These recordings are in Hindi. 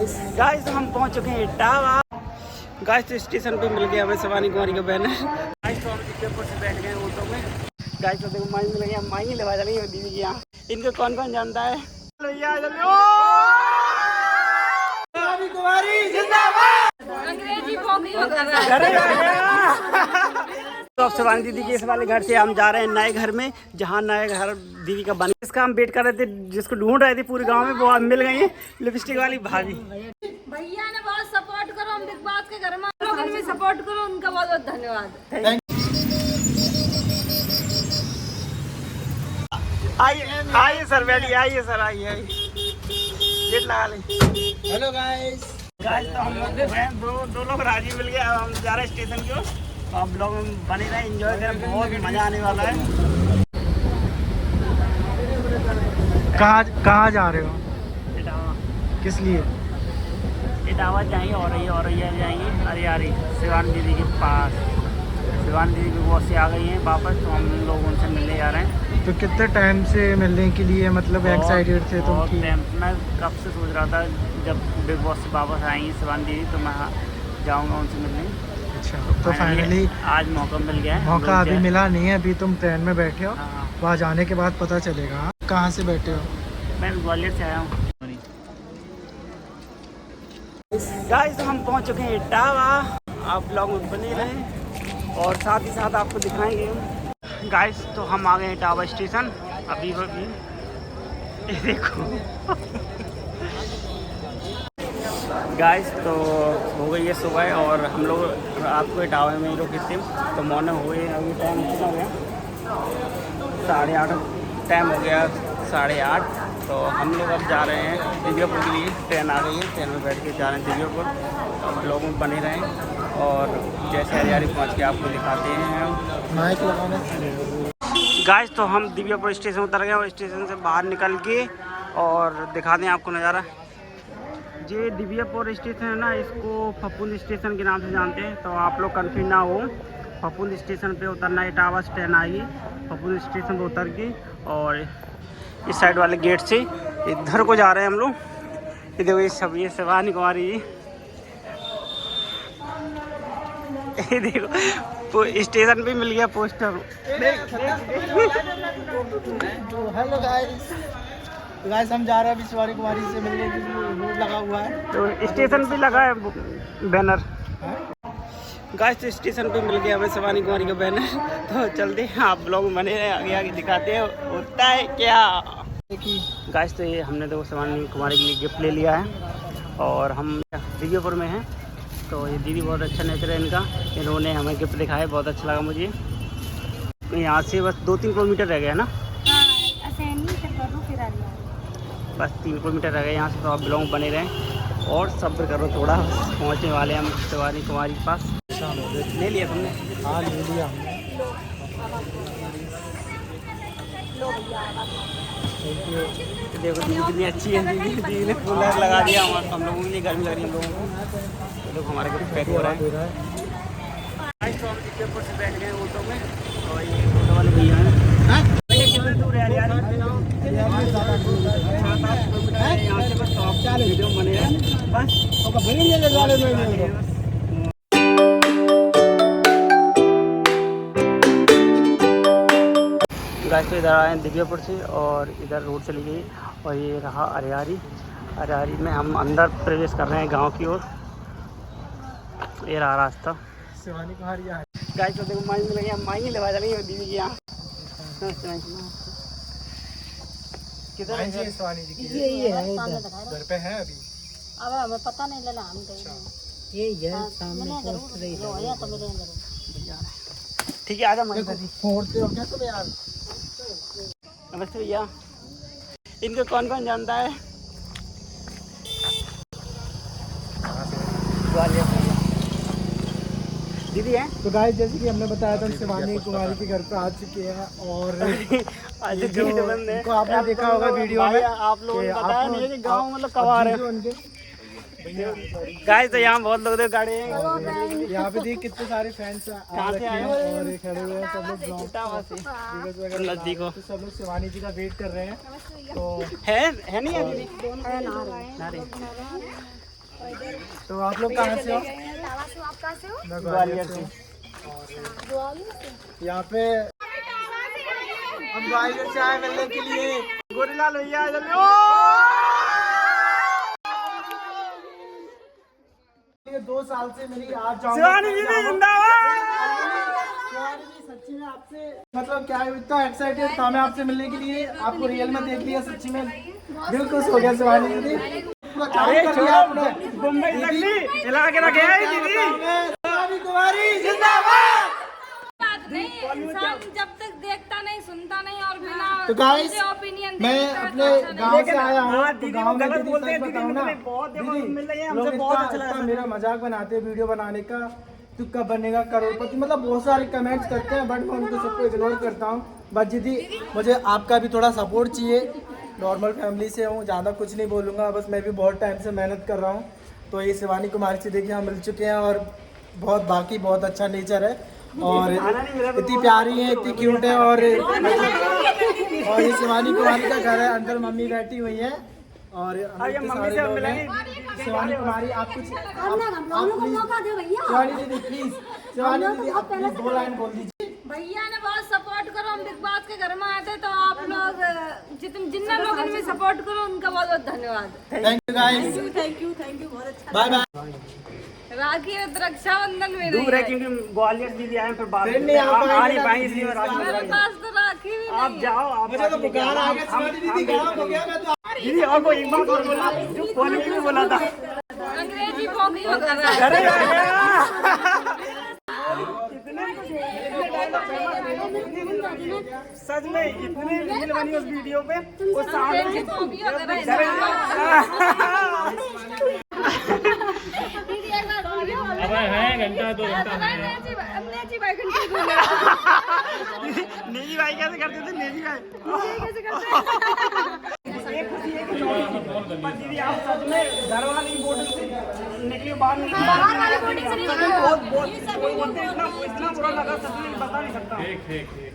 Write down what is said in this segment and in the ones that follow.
गाइस हम पहुंच चुके हैं इटावा। गाइस तो स्टेशन पे मिल गया हमें शिवानी कुमारी का बैनर। गाइस तो हम दिव्यापुर से बैठ गए ऑटो में। गाइस तो देखो माई मिल गया, माई लेवा जा रही है दीदी की यहाँ। इनको कौन कौन जानता है? शिवानी कुमारी जिंदाबाद। अंग्रेजी तो अब शिवानी दीदी के इस वाले घर से हम जा रहे हैं नए घर में, जहाँ नए घर दीदी का बने। इसका हम वेट कर रहे थे, जिसको ढूंढ रहे थे पूरे गांव में, वो अब मिल गई है लिपस्टिक वाली भाभी। भैया ने बहुत सपोर्ट करो, हम बिग बॉस के घर में लोग इनमें सपोर्ट करो, उनका बहुत बहुत धन्यवाद। आइए सर, बैठिए, आइए सर, आइए गेट लगा ले। Hello guys. गाइस तो हम लोग दो लोग राजी मिल गए। अब हम जा रहे हैं स्टेशन की ओर। आप ब्लॉग में बने रहे, एंजॉय करें, बहुत मजा आने वाला है। कहाँ जा रहे हो? इटावा। किस लिए? इटावा जाएंगे और जाएंगे हरियारी शिवानी दीदी के पास। शिवानी दीदी भी बहुत से आ गई हैं वापस, तो हम लोग उनसे मिलने जा रहे हैं। तो कितने टाइम से मिलने के लिए मतलब एक्साइटेड थे तुम? मैं कब से सोच रहा था जब बिग बॉस से वापस आएंगी शिवानी दीदी तो मैं जाऊँगा उनसे मिलने। अच्छा, तो फाइनली आज मौका मिल गया है। मौका अभी मिला नहीं है, अभी तुम ट्रेन में बैठे हो। हाँ। वहाँ जाने के बाद पता चलेगा। कहाँ से बैठे हो? मैं ग्वालियर से आया हूँ। गाइस हम पहुँच चुके हैं इटावा। आप ब्लॉग में बने रहें और साथ ही साथ आपको दिखाएंगे। गाइस तो हम आ गए हैं इटावा स्टेशन। अभी ये देखो गाइस तो हो गई है सुबह और हम लोग रात को इटावा में ही रुके थे, तो मॉर्निंग हो गई। अभी टाइम कितना हो गया? 8:30 टाइम हो गया, 8:30। तो हम लोग अब जा रहे हैं दिव्यापुर के लिए। ट्रेन आ गई है, ट्रेन में बैठ के जा रहे हैं दिव्यापुर। अब लोगों में बने रहें और जैसे हरियारी पहुँच के आपको दिखाते हैं। माइक लगाना। गाइस तो हम दिव्यापुर स्टेशन उतर गए और स्टेशन से बाहर निकल के और दिखाते हैं आपको नज़ारा। ये दिव्यापुर स्टेशन है ना, इसको फफूंद स्टेशन के नाम से जानते हैं, तो आप लोग कन्फ्यूज ना हो। फफूंद स्टेशन पे उतरना, इटावा से ट्रेन आएगी। फफूंद स्टेशन पे उतर के और इस साइड वाले गेट से इधर को जा रहे हैं हम लोग। ये देखो, ये शिवानी कुमारी जी। ये देखो स्टेशन पे मिल गया पोस्टर। Hello guys. तो गाइस हम जा रहे हैं अभी शिवानी कुमारी से मिलने के लिए। बोर्ड लगा हुआ है, तो स्टेशन पे लगा है बैनर। गाइस तो स्टेशन पे मिल गया हमें शिवानी कुमारी का बैनर। तो चलते हैं, आप लोग बने रहे, आगे आगे दिखाते हैं होता है क्या। गाइस तो ये हमने तो शिवानी कुमारी के लिए गिफ्ट ले लिया है और हम दिव्यापुर में हैं। तो ये दीदी बहुत अच्छा नेचर है इनका, इन्होंने हमें गिफ्ट दिखाया, बहुत अच्छा लगा मुझे। यहाँ से बस 2-3 किलोमीटर रह गया ना, बस 3 किलोमीटर रह गए यहाँ से। तो आप ब्लॉग बने रहें और सब्र करो थोड़ा, पहुँचने वाले हम शिवानी कुमारी के पास। ले लिया तुमने? हाँ ले लिया। देखो दीदी कितनी अच्छी है। दीदी ने कूलर लगा दिया हम लोगों के लिए, गर्मी लग रही है हम लोगों को। तो देखो हमारे घर पैक हो रहा है। आज तो हम दिव्यापुर से बैठ गए ऑटो में और ये ऑटो वाले भैया हैं। कितनी दूर है यार? 7-8 किलोमीटर है यहाँ से। बस तो आप वीडियो बने हैं बस। गाइस तो इधर आए हैं दिव्यापुर से और इधर रोड चली गई और ये रहा हरियारी। हरियारी में हम अंदर प्रवेश कर रहे हैं गांव की ओर। ये रहा रास्ता। शिवानी कुमारी यहाँ। गाइस तो देखो माई मिल गया, माई लेवा जा रही है दीदी की यहाँ। किधर है शिवानी जी की? ये है घर पे है अभी। अब हमें पता नहीं लगा हम गए। ये सामने पोस्ट रही है तो मिले जरूर। ठीक है, आजा माई। फोड़ते हो क्या तुम यार? नमस्ते भैया। इनको कौन कौन जानता है? दीदी हैं। तो गाइस जैसे कि हमने बताया था, शिवानी कुमारी के घर पे आ चुके हैं और आज जो उनको आपने देखा होगा वीडियो में, आप लोगों ने बताया नहीं है कि गाँव मतलब कब आ रहे हैं। गाइस तो यहाँ बहुत लोग गाड़ी हैं। यहाँ पे देख कितने सारे फैंस कहाँ से आए और ये खड़े हुए हैं सब लोग नजदीक हो। तो सब लोग शिवानी जी का वेट कर रहे हैं। तो है नहीं है दीदी? तो आप लोग कहाँ से हो? आप कहाँ से हो? मैं ग्वालियर से। यहाँ पे हम ग्वालियर से आए मिलने के लिए। गोरीलाल भैया जल्दी। ये 2 साल से मेरी आज जाऊंगा। शिवानी जी जिंदाबाद। शिवानी जी सच्ची में आपसे मतलब क्या है, इतना एक्साइटेड था मैं आपसे मिलने के लिए। आपको रियल में देख लिया, सच्ची में दिल खुश हो गया शिवानी जी। पूरा काम कर लिया आपने। मुंबई नगली हिला के रखे है दीदी। शिवानी कुमारी जिंदाबाद। इंसान जब तक देखता नहीं सुनता नहीं और बिना तो गाइस ओपिनियन मैं अपने गांव से आया हूँ। हाँ, तो दीदी गांव में गलत दीदी बोलते हैं, सच दीदी बताऊँ ना, मतलब बहुत देखो दीदी मिल रही है लोग हमसे, बहुत अच्छा इतना लगा। मेरा मजाक बनाते हैं वीडियो बनाने का, तू कब बनेगा करोड़पति, मतलब बहुत सारे कमेंट्स करते हैं, बट मैं उनको सबको इग्नोर करता हूँ। बट दीदी मुझे आपका भी थोड़ा सपोर्ट चाहिए। नॉर्मल फैमिली से हूँ, ज़्यादा कुछ नहीं बोलूँगा, बस मैं भी बहुत टाइम से मेहनत कर रहा हूँ। तो ये शिवानी कुमारी से देखिए हम मिल चुके हैं और बहुत बाकी बहुत अच्छा नेचर है और इतनी प्यारी है, इतनी क्यूट है। और ये शिवानी कुमारी का घर है, अंदर मम्मी बैठी हुई है और इतने सारे लोग हैं। शिवानी कुमारी आप कुछ शिवानी दीदी प्लीज, शिवानी दीदी आप प्लीज 2 लाइन बोल दीजिए। भैया ने बहुत सपोर्ट करो। हम बिग बॉस के घर में आए थे तो आप लोग जितने लोग इनमें सपोर्ट करो उनका बहुत बहुत धन्यवाद। Thank you guys, thank you बहुत अच्छा। Bye bye. राखी और रक्षाबंधन में दूर है क्योंकि ग्वालियर दीदी आए फिर बाद फिर नहीं आ आ पाएंगे नहीं ना पाएंगे दीदी, इसलिए राखी मेरे बंधवाई। पास तो राखी भी आप नहीं जाओ, आप मुझे तो बुखार आ गया, शिवानी दीदी गरम हो गया। मैं तो दीदी और को एक बात और बोला जो फोन में भी बोला था। है। अंग्रेजी बोगी हो कर रहा है। अरे सच में इतने रील बनी उस वीडियो पे वो सामने बोगी हो कर रहा है। अबे है घंटा 2 घंटा नेजी भाई कैसे करते थे? नेजी भाई एक खुशी है कि पर दीदी आप सच में घर वाली बोर्ड से निकली बाहर निकली बहुत बहुत इतना बुरा लगा, सच में बता नहीं सकता।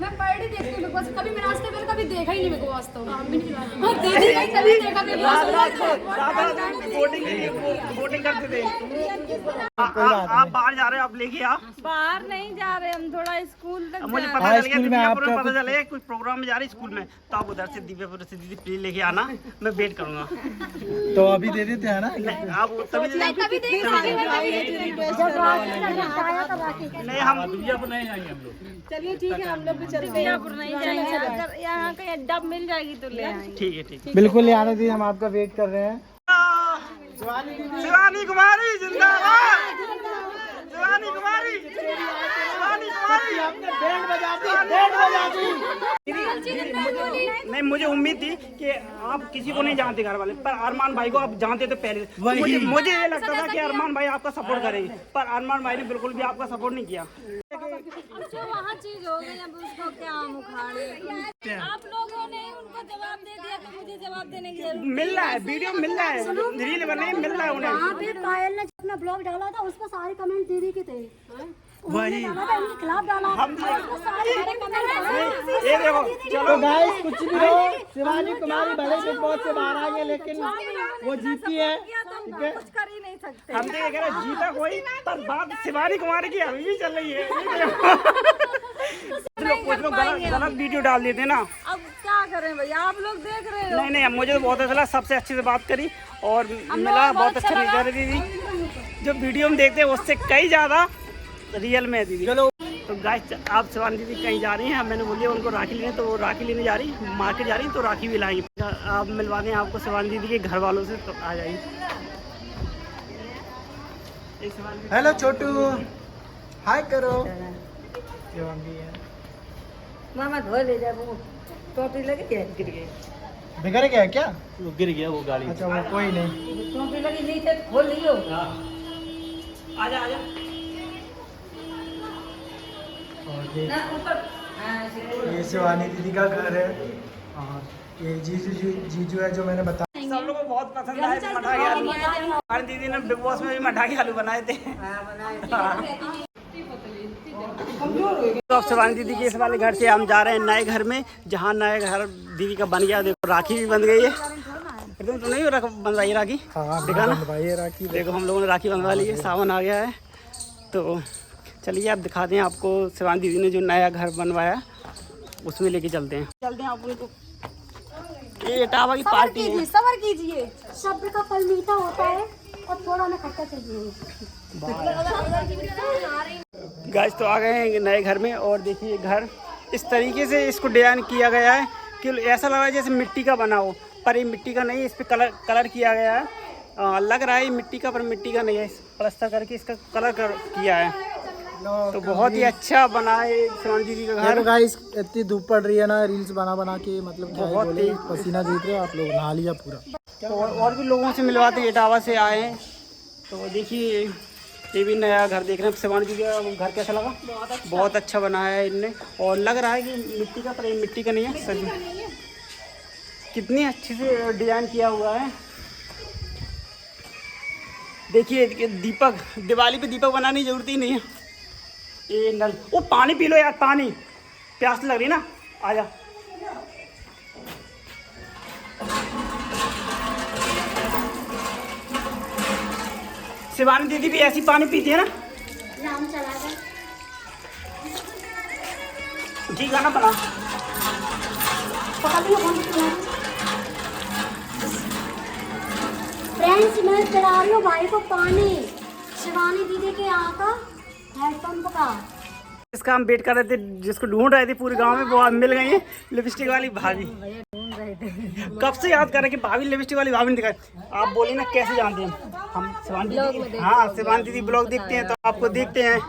मैं पर डे देखती हूँ बस, कभी मैंने आज तक मैंने कभी देखा ही नहीं मेरे को वास्तव में। दीदी का कभी देखा वोटिंग करते थे। आप बाहर जा रहे हो, आप लेके आओ। बाहर नहीं जा रहे हम, थोड़ा स्कूल तक मुझे जा पता हाँ, चल गया स्कूल में दिव्यापुर में आपका पता चले कुछ प्रोग्राम में जा रही स्कूल में, तो आप उधर से दिव्यापुर से दीदी प्लीज लेके आना, मैं वेट करूंगा। तो अभी दे देते हैं ना। नहीं, आप तभी नहीं हम दिव्यापुर नहीं जाएंगे हम लोग। चलिए ठीक है, हम लोग भी चलते हैं। दिव्यापुर नहीं जाएंगे, अगर यहाँ कहीं अड्डा मिल जाएगी तो ले आएंगे। ठीक है ठीक है। बिल्कुल आने दीजिए, हम आपका वेट कर रहे हैं। शिवानी कुमारी जिंदाबाद। शिवानी कुमारी, शिवानी कुमारी आपने बैंड बजा दी। नहीं, मुझे उम्मीद थी कि आप किसी को नहीं जानते घर वाले, पर अरमान भाई को आप जानते थे पहले। मुझे ये लगता था कि अरमान भाई आपका सपोर्ट करेंगे, पर अरमान भाई ने बिल्कुल भी आपका सपोर्ट नहीं किया। जो वहाँ चीज हो गई, अब उसको क्या हम उखाड़े। आप लोगों ने उनको जवाब दे दिया तो मुझे जवाब देने की जरूरत मिल रहा है, वीडियो मिल रहा है, रील बने मिल रहा है उन्हें। वहाँ पे पायल ने अपना ब्लॉग डाला था, उस पर सारे कमेंट दीदी के थे। उन्होंने डाला था, इनके खिलाफ डाला था, उस पर सारे कमेंट आए। ये देखो तो गाइस कुछ भी हो, शिवानी कुमारी भले बिग बॉस से बाहर आ गए लेकिन वो जीती है। तुम कुछ कर ही नहीं सकते। हम तो ये कह रहे जीता कोई, पर बात शिवानी कुमारी की अभी भी चल रही है। कुछ लोग गलत वीडियो डाल देते हैं ना। अब क्या करें भैया, आप लोग देख रहे हो। नहीं, मुझे तो बहुत अच्छा लगा, सबसे अच्छे से बात करी और मिला, बहुत अच्छा नहीं कर रही दीदी। जो वीडियो में देखते हैं उससे कई ज़्यादा रियल में है दीदी। चलो तो गाइस, आप शिवानी दीदी कहीं जा रही हैं, मैंने बोलिए उनको राखी लेने, तो वो राखी लेने जा रही, मार्केट जा रही, तो राखी भी लाएंगे। आप मिलवा दें आपको शिवानी दीदी के घर वालों से, तो आ जाइए। हेलो छोटू, हाय करो। मामा धो ले जा, वो टोपी लगी है, गिर गई। बिगड़ गया क्या? वो गिर गया वो गाड़ी। अच्छा वो कोई नहीं। टोपी लगी नीचे खोल लियो। आजा आजा। और ये ना ऊपर ये शिवानी दीदी का घर है और ये जीजू है जो मैंने बताया। सब लोगों को बहुत पसंद आए मठाई आलू। हमारी दीदी ने बिग बॉस में भी मठाई आलू बनाए थे। तो अब शिवानी दीदी के इस वाले घर से हम जा रहे हैं नए घर में, जहाँ नए घर दीदी का बन गया। देखो राखी भी बन गई है, तुम तो नहीं बंधवाई राखी? हाँ दिखा ना भाई राखी। देखो हम लोगों ने राखी बंधवा ली है, सावन आ गया है। तो चलिए आप दिखाते हैं आपको शिवानी दीदी ने जो नया घर बनवाया उसमें लेके चलते हैं आपको। ये इटावा की पार्टी है। सबर कीजिए, सब्र का फल मीठा होता है और थोड़ा हमें खट्टा चाहिए। गाइस तो आ गए हैं नए घर में और देखिए घर इस तरीके से इसको डिजाइन किया गया है कि ऐसा लग रहा है जैसे मिट्टी का बना हो, पर ये मिट्टी का नहीं, इस पे कलर किया गया है। लग रहा है ये मिट्टी का, पर मिट्टी का नहीं है। प्लास्टर करके इसका कलर किया है, तो बहुत ही अच्छा बना है शिवानी दीदी का घर। गाइस इतनी धूप पड़ रही है ना, रील्स बना के मतलब बहुत पसीना जीत रहे, आप लोग नहा लिया पूरा। तो और भी लोगों से मिलवाते हैं, इटावा से आए हैं। तो देखिए ये भी नया घर देख रहे हैं। शिवानी जी का घर कैसा लगा? बहुत अच्छा बनाया है इनने, और लग रहा है कि मिट्टी का, पर मिट्टी का नहीं है, सच कितनी अच्छी से डिजाइन किया हुआ है। देखिए दीपक, दिवाली पे दीपक बनाने की जरूरत ही नहीं है। ये नल, वो पानी पी लो यार, पानी प्यास लग रही ना, आजा। शिवानी दीदी भी ऐसी पानी पीती है ना? नाम चला गया। जी गाना बना फ्रेंड्स, मैं चढ़ा रही हूँ भाई को पानी, शिवानी दीदी के यहाँ का हैंडपंप का। इसका हम वेट कर रहे थे, जिसको ढूंढ रहे थे पूरे गांव में, वो आज मिल गई है। लिपस्टिक वाली भाभी कब से याद कर रहे कि भाभी, लिपस्टिक वाली भाभी ने दिखाई। आप बोली ना कैसे जानते हैं हम शिवानी दीदी? हाँ, शिवानी दीदी ब्लॉग देखते हैं तो आपको देखते हैं।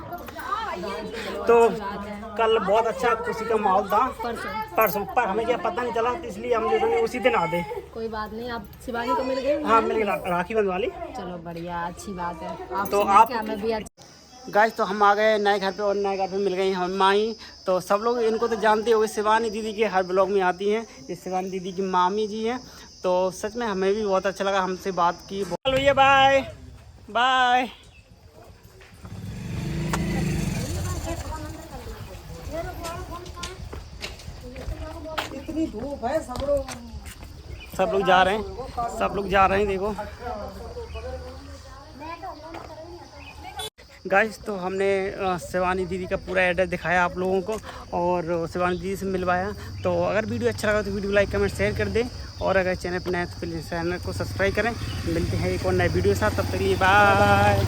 तो कल बहुत अच्छा खुशी का माहौल था, परसों, पर हमें क्या पता नहीं चला, तो इसलिए हम जो है उसी दिन आ गए। कोई बात नहीं, आप शिवानी को मिल गए? हाँ मिल गई, राखी बंधवा ली। चलो बढ़िया, अच्छी बात है। तो आप गाइस तो हम आ गए नए घर पे, और नए घर पे मिल गई हम माई। तो सब लोग इनको तो जानते हो, शिवानी दीदी के हर ब्लॉग में आती हैं। ये शिवानी दीदी की मामी जी हैं। तो सच में हमें भी बहुत अच्छा लगा, हमसे बात की। बोल भैया बाय बाय। इतनी धूप है, सब लोग जा रहे हैं, सब लोग जा रहे हैं। देखो गाइस तो हमने शिवानी दीदी का पूरा एड्रेस दिखाया आप लोगों को, और शिवानी दीदी से मिलवाया। तो अगर वीडियो अच्छा लगा तो वीडियो लाइक कमेंट शेयर कर दें, और अगर चैनल पर नए तो प्लीज़ चैनल को सब्सक्राइब करें। मिलते हैं एक और नए वीडियो के साथ, तब तक के लिए बाय।